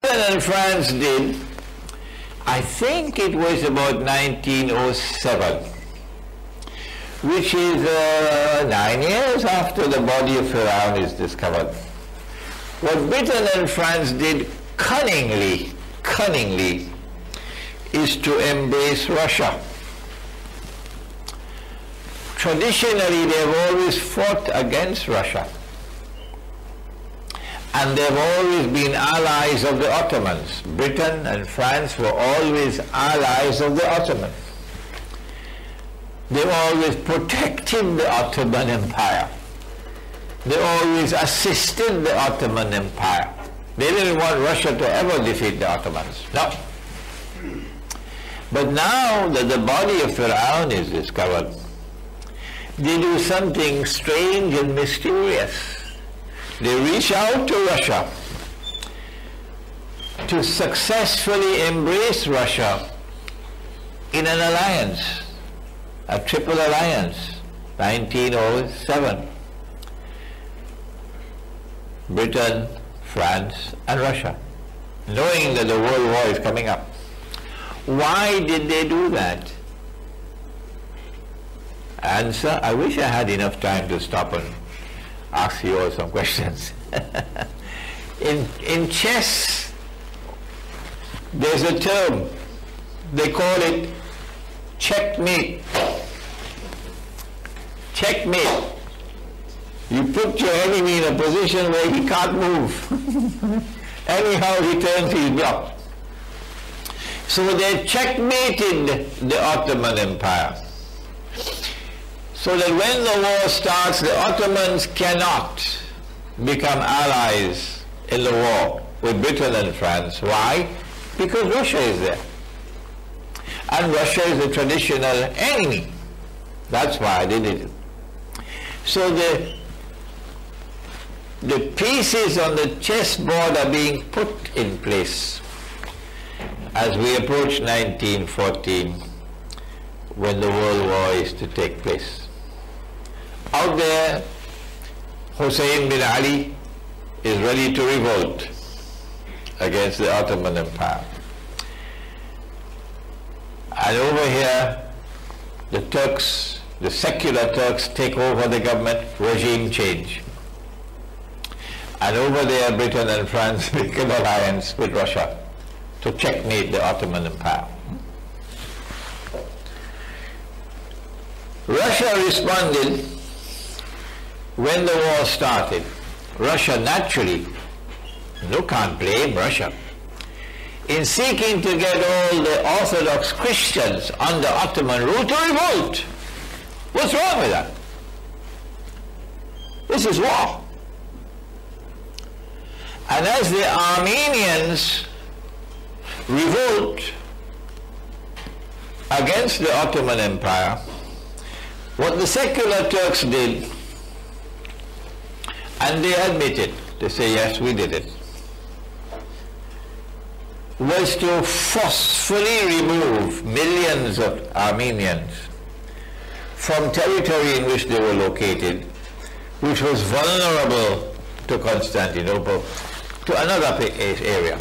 And France did, I think it was about 1907, which is 9 years after the body of Iran is discovered. What Britain and France did cunningly, is to embrace Russia. Traditionally, they've always fought against Russia. And they've always been allies of the Ottomans. Britain and France were always allies of the Ottomans. They always protected the Ottoman Empire. They always assisted the Ottoman Empire. They didn't want Russia to ever defeat the Ottomans. No. But now that the body of Iran is discovered, they do something strange and mysterious. They reach out to Russia to successfully embrace Russia in an alliance, a triple alliance, 1907. Britain, France, and Russia, knowing that the World War is coming up. Why did they do that? Answer, I wish I had enough time to stop and ask you all some questions. In chess, there's a term, they call it checkmate. Checkmate. You put your enemy in a position where he can't move. Anyhow he turns, he's blocked. So they checkmated the Ottoman Empire. So that when the war starts, the Ottomans cannot become allies in the war with Britain and France. Why? Because Russia is there. And Russia is a traditional enemy. That's why they did it. So the pieces on the chessboard are being put in place as we approach 1914, when the World War is to take place. Out there, Hussein bin Ali is ready to revolt against the Ottoman Empire. And over here, the Turks, the secular Turks, take over the government, regime change. And over there, Britain and France make an alliance with Russia to checkmate the Ottoman Empire. Russia responded when the war started. Russia naturally, you can't blame Russia, in seeking to get all the Orthodox Christians under Ottoman rule to revolt. What's wrong with that? This is war. And as the Armenians revolt against the Ottoman Empire, what the secular Turks did, and they admit it, they say, yes, we did it, was to forcefully remove millions of Armenians from territory in which they were located, which was vulnerable to Constantinople, to another area.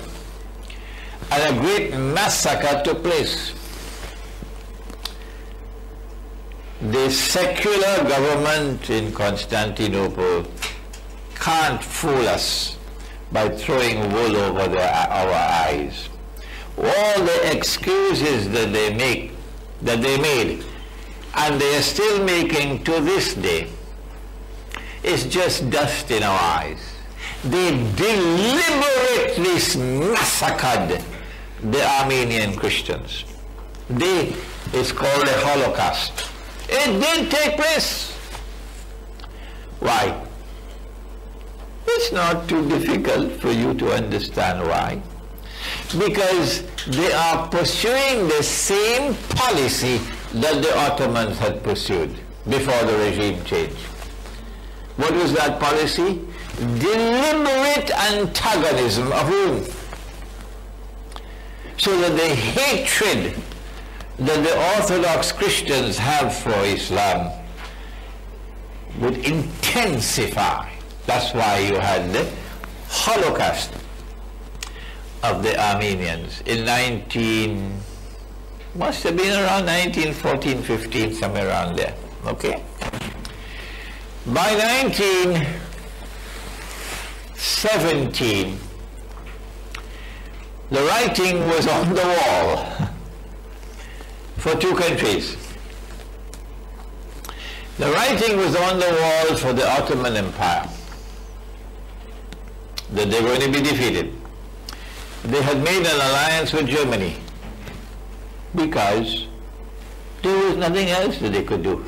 And a great massacre took place. The secular government in Constantinople can't fool us by throwing wool over our eyes. All the excuses that they made, and they are still making to this day, is just dust in our eyes. They deliberately massacred the Armenian Christians. It's called a Holocaust. It didn't take place. Why? It's not too difficult for you to understand why. Because they are pursuing the same policy that the Ottomans had pursued before the regime change. What was that policy? Deliberate antagonism of whom? So that the hatred that the Orthodox Christians have for Islam would intensify. That's why you had the Holocaust. of the Armenians in must have been around 1914, 15, somewhere around there. Okay? By 1917, the writing was on the wall for two countries. The writing was on the wall for the Ottoman Empire, that they were going to be defeated. They had made an alliance with Germany because there was nothing else that they could do.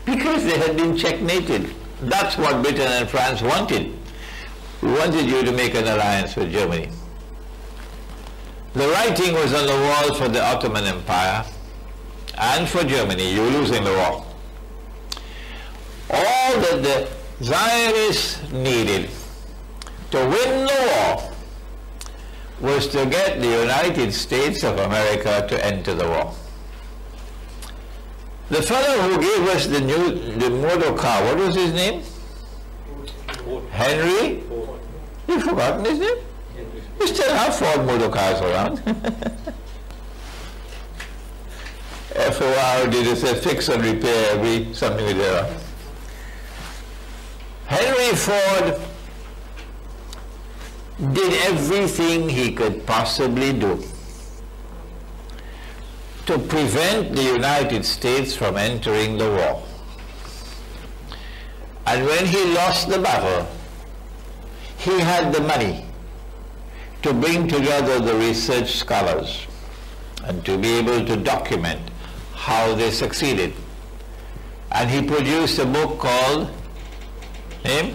Because they had been checkmated. That's what Britain and France wanted. We wanted you to make an alliance with Germany. The writing was on the wall for the Ottoman Empire and for Germany. You were losing the war. All that the Zionists needed to win the war was to get the United States of America to enter the war. The fellow who gave us the motor car, what was his name? Henry? You've forgotten his name? We still have Ford motor cars around. FOR did a fix and repair every something with error. Henry Ford did everything he could possibly do to prevent the United States from entering the war. And when he lost the battle, he had the money to bring together the research scholars and to be able to document how they succeeded. And he produced a book called The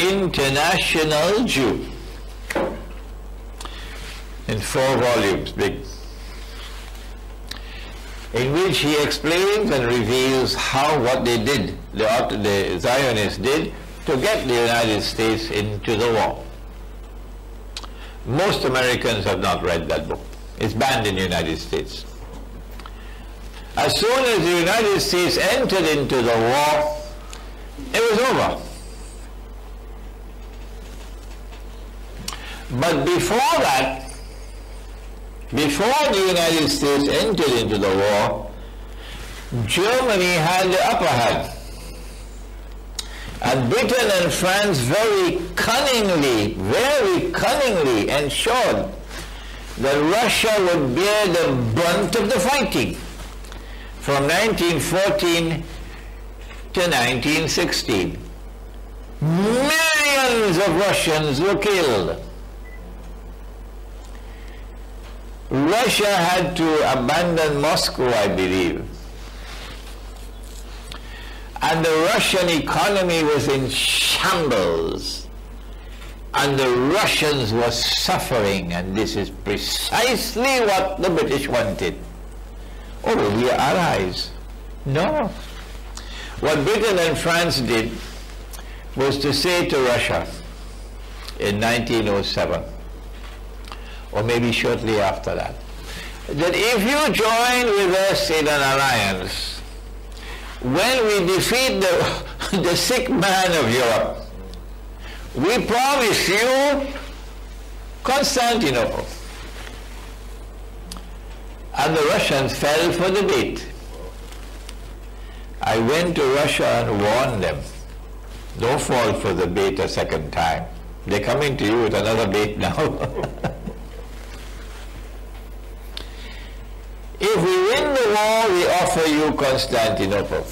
International Jew, in 4 volumes, big, in which he explains and reveals what they did, the Zionists did, to get the United States into the war. Most Americans have not read that book. It's banned in the United States. As soon as the United States entered into the war, it was over. But before that, before the United States entered into the war, Germany had the upper hand. And Britain and France very cunningly ensured that Russia would bear the brunt of the fighting from 1914 to 1916. Millions of Russians were killed. Russia had to abandon Moscow, I believe. And the Russian economy was in shambles. And the Russians were suffering, and this is precisely what the British wanted. Oh, we are allies. No. What Britain and France did was to say to Russia in 1907, or maybe shortly after that if you join with us in an alliance, when we defeat the sick man of Europe, we promise you Constantinople. And the Russians fell for the bait. I went to Russia and warned them, don't fall for the bait a second time. They're coming to you with another bait now. If we win the war, we offer you Constantinople.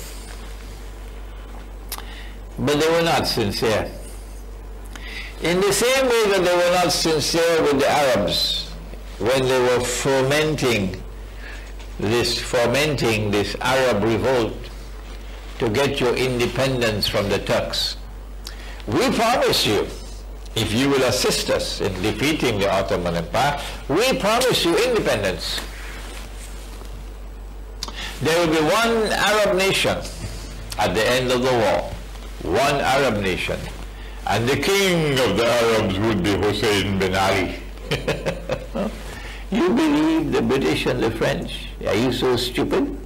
But they were not sincere. In the same way that they were not sincere with the Arabs when they were fomenting this Arab revolt to get your independence from the Turks. We promise you, if you will assist us in defeating the Ottoman Empire, we promise you independence. There will be one Arab nation at the end of the war, one Arab nation, and the king of the Arabs would be Hussein bin Ali. You believe the British and the French? Are you so stupid?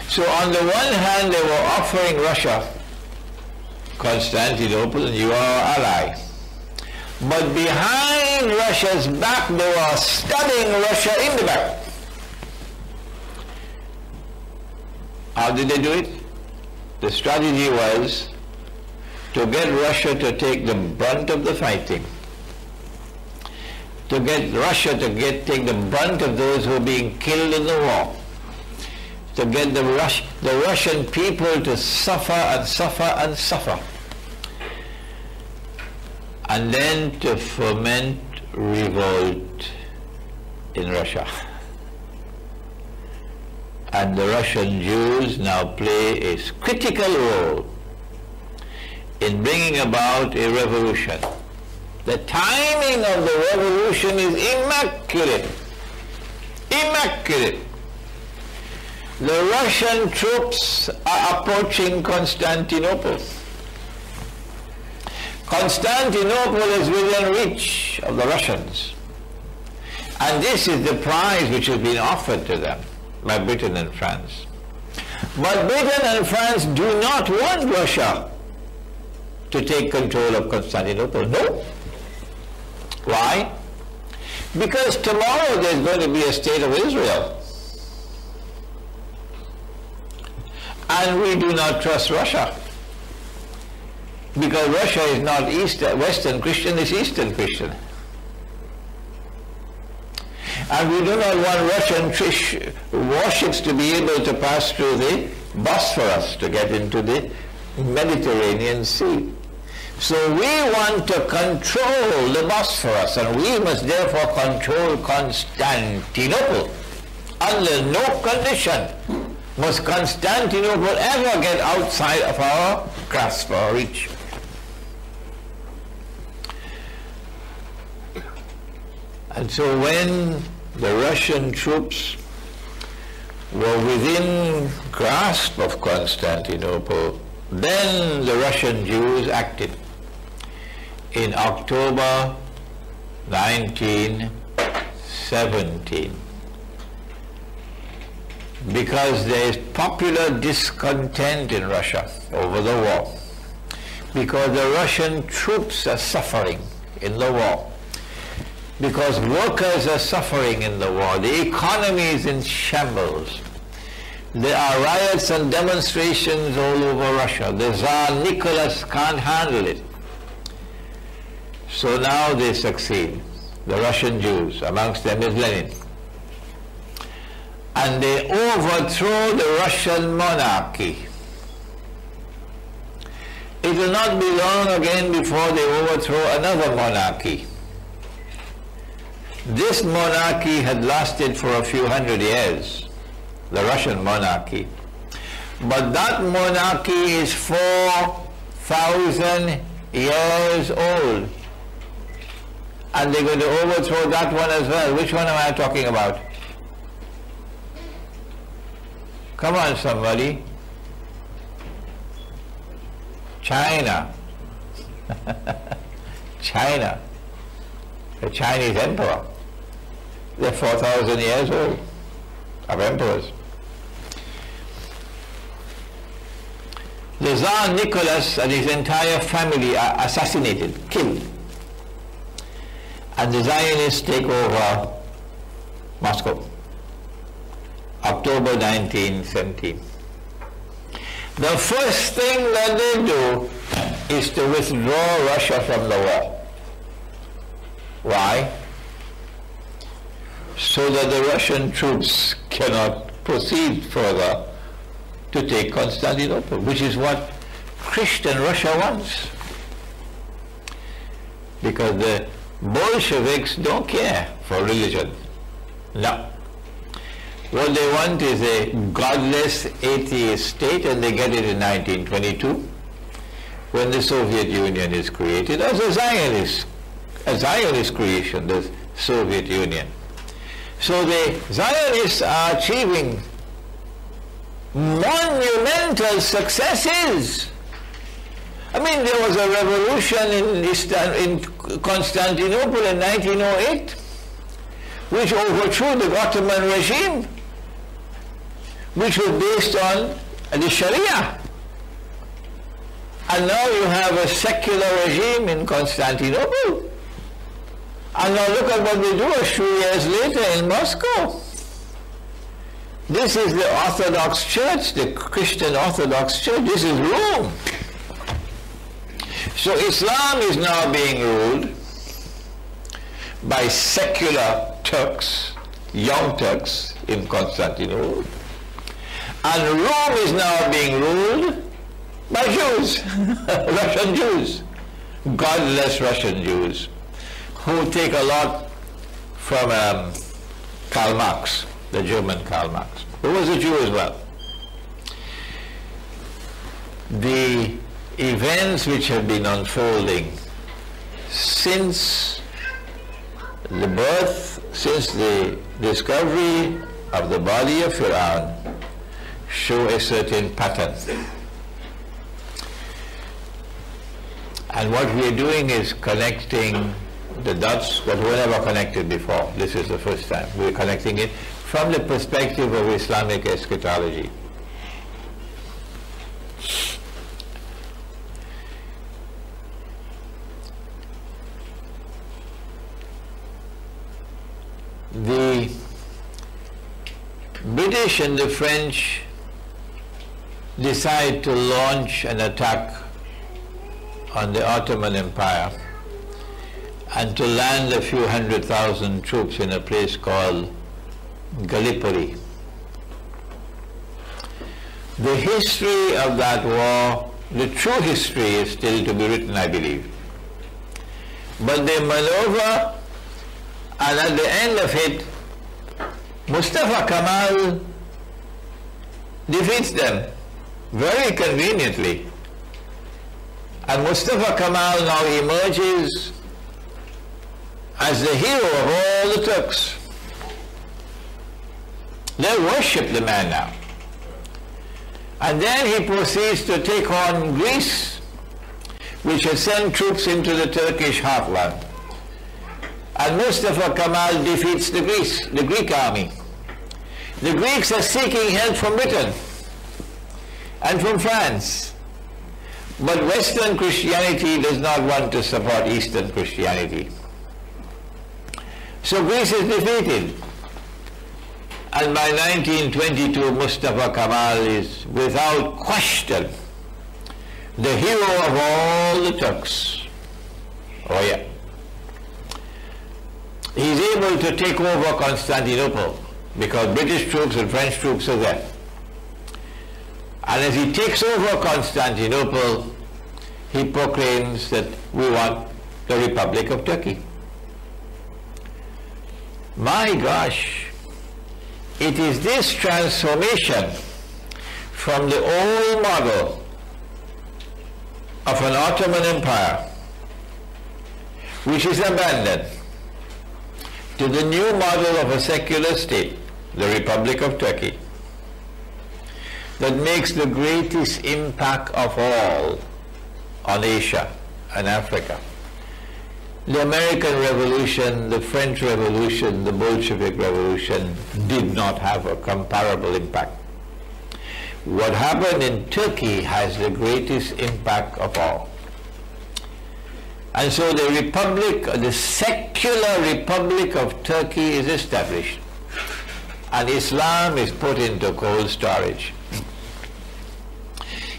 So on the one hand, they were offering Russia Constantinople, and you are our ally. But behind Russia's back, they were stabbing Russia in the back. How did they do it? The strategy was to get Russia to take the brunt of the fighting, to get Russia to take the brunt of those who are being killed in the war, to get the Russian people to suffer and suffer and suffer, and then to foment revolt in Russia. And the Russian Jews now play a critical role in bringing about a revolution. The timing of the revolution is immaculate. Immaculate. The Russian troops are approaching Constantinople. Constantinople is within reach of the Russians. And this is the prize which has been offered to them by Britain and France. But Britain and France do not want Russia to take control of Constantinople. No. Why? Because tomorrow there's going to be a state of Israel. And we do not trust Russia. Because Russia is not Western Christian, it's Eastern Christian. And we do not want Russian warships to be able to pass through the Bosphorus to get into the Mediterranean Sea. So we want to control the Bosphorus, and we must therefore control Constantinople. Under no condition must Constantinople ever get outside of our grasp or reach. And so when the Russian troops were within grasp of Constantinople, then the Russian Jews acted in October 1917. Because there is popular discontent in Russia over the war. Because the Russian troops are suffering in the war. Because workers are suffering in the war. The economy is in shambles. There are riots and demonstrations all over Russia. The Tsar Nicholas can't handle it. So now they succeed, the Russian Jews, amongst them is Lenin. And they overthrow the Russian monarchy. It will not be long again before they overthrow another monarchy. This monarchy had lasted for a few hundred years, the Russian monarchy. But that monarchy is 4,000 years old. And they're going to overthrow that one as well. Which one am I talking about? Come on, somebody. China. China. The Chinese emperor. They're 4,000 years old of emperors. The Tsar Nicholas and his entire family are assassinated, killed. And the Zionists take over Moscow, October 1917. The first thing that they do is to withdraw Russia from the war. Why? So that the Russian troops cannot proceed further to take Constantinople, which is what Christian Russia wants. Because the Bolsheviks don't care for religion. No. What they want is a godless atheist state, and they get it in 1922 when the Soviet Union is created as a Zionist creation, the Soviet Union. So the Zionists are achieving monumental successes. I mean, there was a revolution in Constantinople in 1908, which overthrew the Ottoman regime, which was based on the Sharia. And now you have a secular regime in Constantinople. And now look at what they do a few years later in Moscow. This is the Orthodox Church, the Christian Orthodox Church. This is Rome. So Islam is now being ruled by secular Turks, young Turks in Constantinople. And Rome is now being ruled by Jews, Russian Jews, godless Russian Jews, who take a lot from Karl Marx, the German Karl Marx, who was a Jew as well. The events which have been unfolding since the birth, since the discovery of the body of Iran, show a certain pattern. And what we are doing is connecting the dots that were never connected before. This is the first time. We are connecting it from the perspective of Islamic eschatology. The British and the French decide to launch an attack on the Ottoman Empire and to land a few 100,000 troops in a place called Gallipoli. The history of that war, the true history, is still to be written, I believe. But they maneuver, and at the end of it, Mustafa Kemal defeats them very conveniently. And Mustafa Kemal now emerges as the hero of all the Turks. They worship the man now. And then he proceeds to take on Greece, which has sent troops into the Turkish heartland. And Mustafa Kemal defeats the Greek army. The Greeks are seeking help from Britain and from France. But Western Christianity does not want to support Eastern Christianity. So Greece is defeated. And by 1922, Mustafa Kemal is, without question, the hero of all the Turks. Oh yeah. He's able to take over Constantinople because British troops and French troops are there. And as he takes over Constantinople, he proclaims that we want the Republic of Turkey. My gosh, it is this transformation from the old model of an Ottoman Empire, which is abandoned, to the new model of a secular state, the Republic of Turkey, that makes the greatest impact of all on Asia and Africa. The American Revolution, the French Revolution, the Bolshevik Revolution did not have a comparable impact. What happened in Turkey has the greatest impact of all. And so the Republic, the secular Republic of Turkey is established. And Islam is put into cold storage.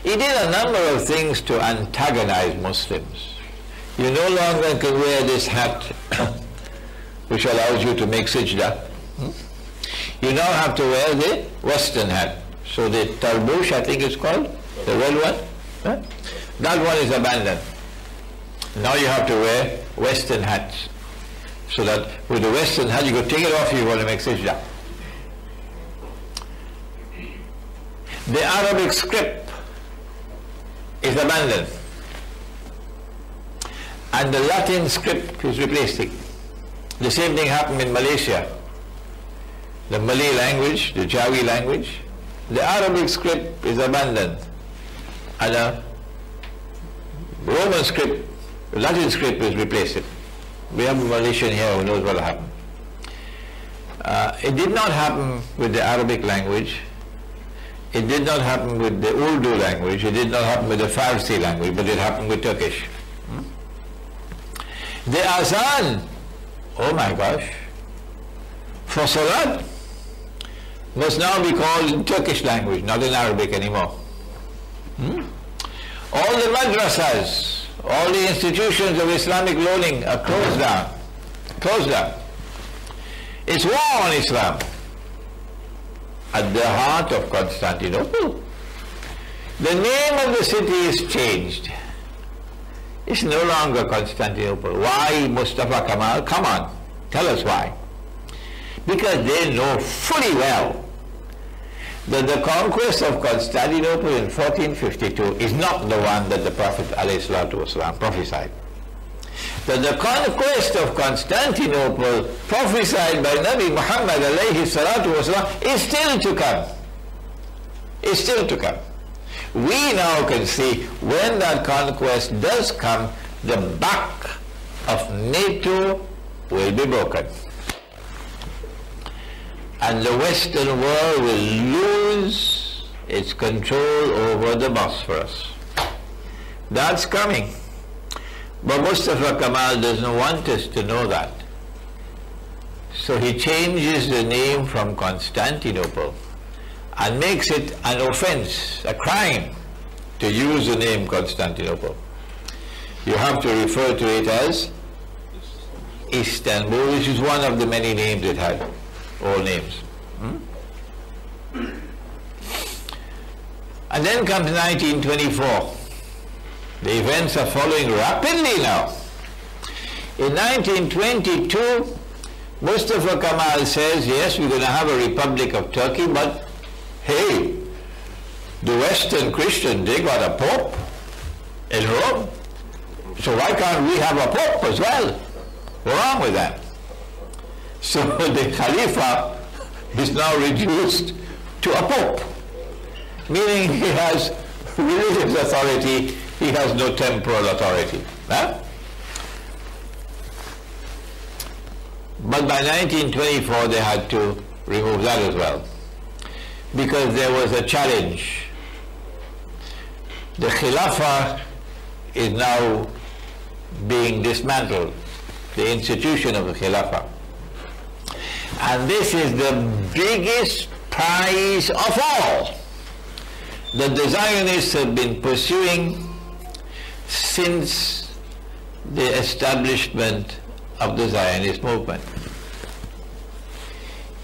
He did a number of things to antagonize Muslims. You no longer can wear this hat which allows you to make sajda. You now have to wear the Western hat. So the tarbush, I think it's called, the red one, that one is abandoned. Now you have to wear Western hats. So that with the Western hat you could take it off if you want to make sajda. The Arabic script is abandoned. And the Latin script is replacing. The same thing happened in Malaysia. The Malay language, the Jawi language, the Arabic script is abandoned. And the Roman script, the Latin script is replaced. We have a Malaysian here who knows what happened. It did not happen with the Arabic language. It did not happen with the Urdu language, it did not happen with the Farsi language, but it happened with Turkish. The azan, oh my gosh, for salat must now be called in Turkish language, not in Arabic anymore. All the madrasas, all the institutions of Islamic learning are closed down. Closed down. It's war on Islam. At the heart of Constantinople. The name of the city is changed. It's no longer Constantinople. Why Mustafa Kemal? Come on, tell us why. Because they know fully well that the conquest of Constantinople in 1452 is not the one that the Prophet ﷺ prophesied. That the conquest of Constantinople prophesied by Nabi Muhammad ﷺ is still to come. Is still to come. We now can see when that conquest does come, the back of NATO will be broken. And the Western world will lose its control over the Bosphorus. That's coming. But Mustafa Kemal doesn't want us to know that. So he changes the name from Constantinople and makes it an offense, a crime, to use the name Constantinople. You have to refer to it as Istanbul, which is one of the many names it had, all names. And then comes 1924. The events are following rapidly now. In 1922, Mustafa Kemal says, yes, we're going to have a Republic of Turkey, but hey, the Western Christians, they got a Pope in Rome. So why can't we have a Pope as well? What's wrong with that? So the Khalifa is now reduced to a Pope, meaning he has religious authority, he has no temporal authority. Huh? But by 1924 they had to remove that as well, because there was a challenge. The Khilafah is now being dismantled, the institution of the Khilafah. And this is the biggest prize of all that the Zionists have been pursuing since the establishment of the Zionist movement.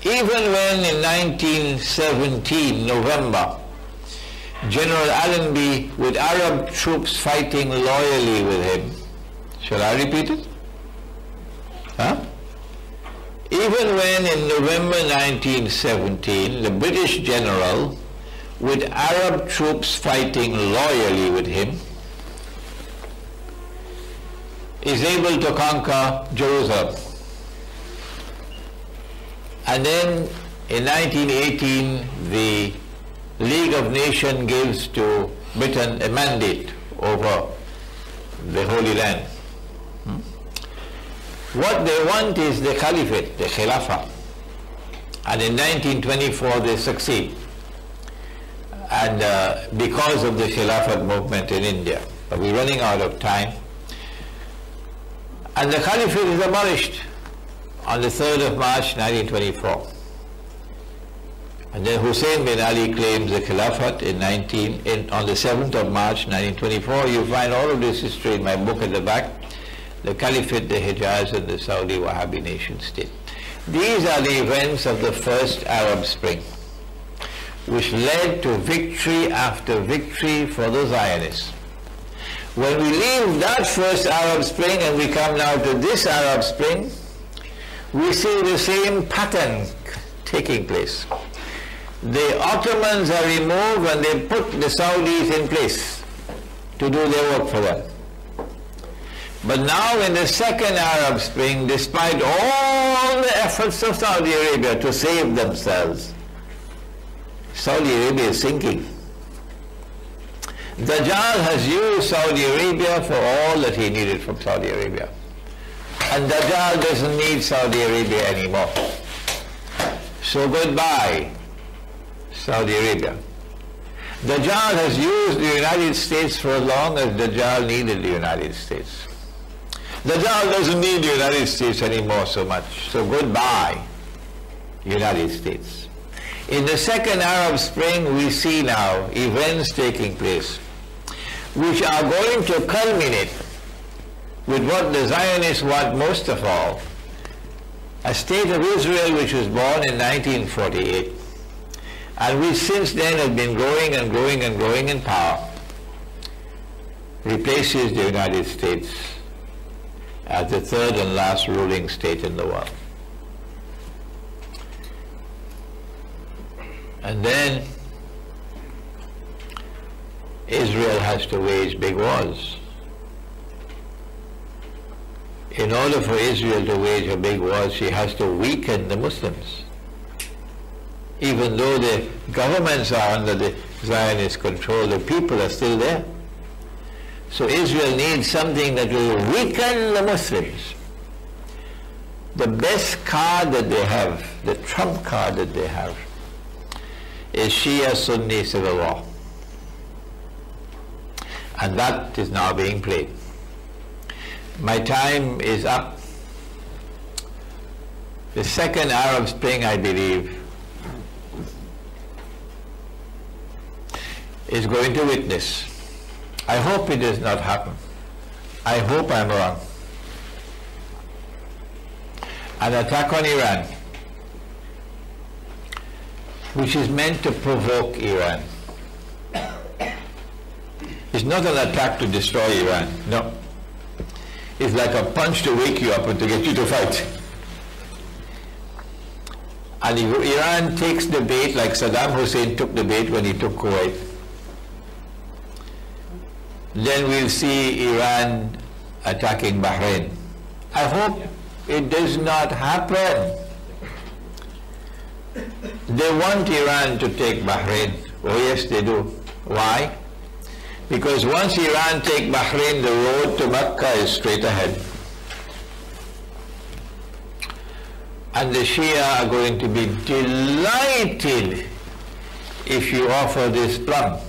Even when in 1917, November, General Allenby, with Arab troops fighting loyally with him, shall I repeat it? Huh? Even when in November 1917, the British general, with Arab troops fighting loyally with him, is able to conquer Jerusalem. And then in 1918, the League of Nations gives to Britain a mandate over the Holy Land. What they want is the Caliphate, the Khilafah. And in 1924 they succeed. And because of the Khilafat movement in India. But we're running out of time. And the Caliphate is abolished on the 3rd of March 1924. And then Hussein bin Ali claims the Khilafat on the 7th of March 1924. You find all of this history in my book at the back. The Caliphate, the Hijaz, and the Saudi Wahhabi nation state. These are the events of the first Arab Spring, which led to victory after victory for the Zionists. When we leave that first Arab Spring and we come now to this Arab Spring, we see the same pattern taking place. The Ottomans are removed and they put the Saudis in place to do their work for them. But now in the second Arab Spring, despite all the efforts of Saudi Arabia to save themselves, Saudi Arabia is sinking. Dajjal has used Saudi Arabia for all that he needed from Saudi Arabia. And Dajjal doesn't need Saudi Arabia anymore. So goodbye, Saudi Arabia. Dajjal has used the United States for as long as Dajjal needed the United States. Dajjal doesn't need the United States anymore so much, so goodbye, United States. In the second Arab Spring, we see now events taking place which are going to culminate with what the Zionists want most of all, a state of Israel which was born in 1948, and which since then has been growing and growing and growing in power, replaces the United States as the third and last ruling state in the world. And then Israel has to wage big wars. In order for Israel to wage a big war, she has to weaken the Muslims. Even though the governments are under the Zionist control, the people are still there. So Israel needs something that will weaken the Muslims. The best card that they have, the trump card that they have, is Shia-Sunni civil war. And that is now being played. My time is up. The second Arab Spring, I believe, is going to witness. I hope it does not happen. I hope I'm wrong. An attack on Iran, which is meant to provoke Iran. It's not an attack to destroy Iran, no. It's like a punch to wake you up and to get you to fight. And if Iran takes the bait like Saddam Hussein took the bait when he took Kuwait, then we'll see Iran attacking Bahrain. I hope it does not happen. They want Iran to take Bahrain. Oh yes, they do. Why? Because once Iran take Bahrain, the road to Mecca is straight ahead. And the Shia are going to be delighted if you offer this plum.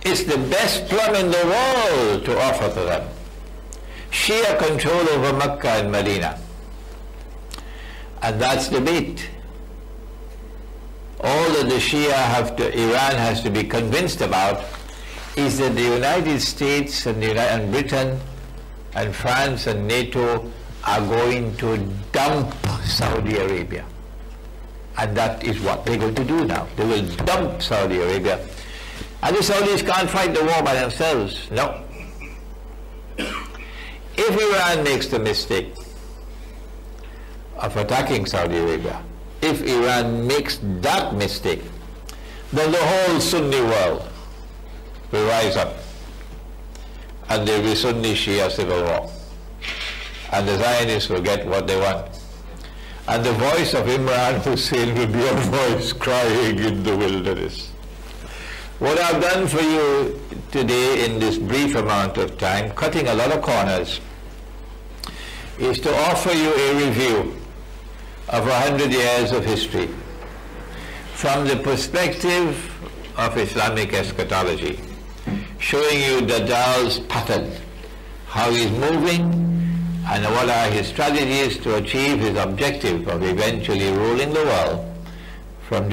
It's the best plum in the world to offer to them. Shia control over Mecca and Medina. And that's the bait. All that the Shia Iran has to be convinced about is that the United States and Britain and France and NATO are going to dump Saudi Arabia. And that is what they're going to do now. They will dump Saudi Arabia. And the Saudis can't fight the war by themselves. No. If Iran makes the mistake of attacking Saudi Arabia, if Iran makes that mistake, then the whole Sunni world will rise up and there will be Sunni-Shia civil war. And the Zionists will get what they want. And the voice of Imran Hussein will be a voice crying in the wilderness. What I've done for you today in this brief amount of time, cutting a lot of corners, is to offer you a review of 100 years of history from the perspective of Islamic eschatology, showing you Dajjal's pattern, how he's moving, and what are his strategies to achieve his objective of eventually ruling the world from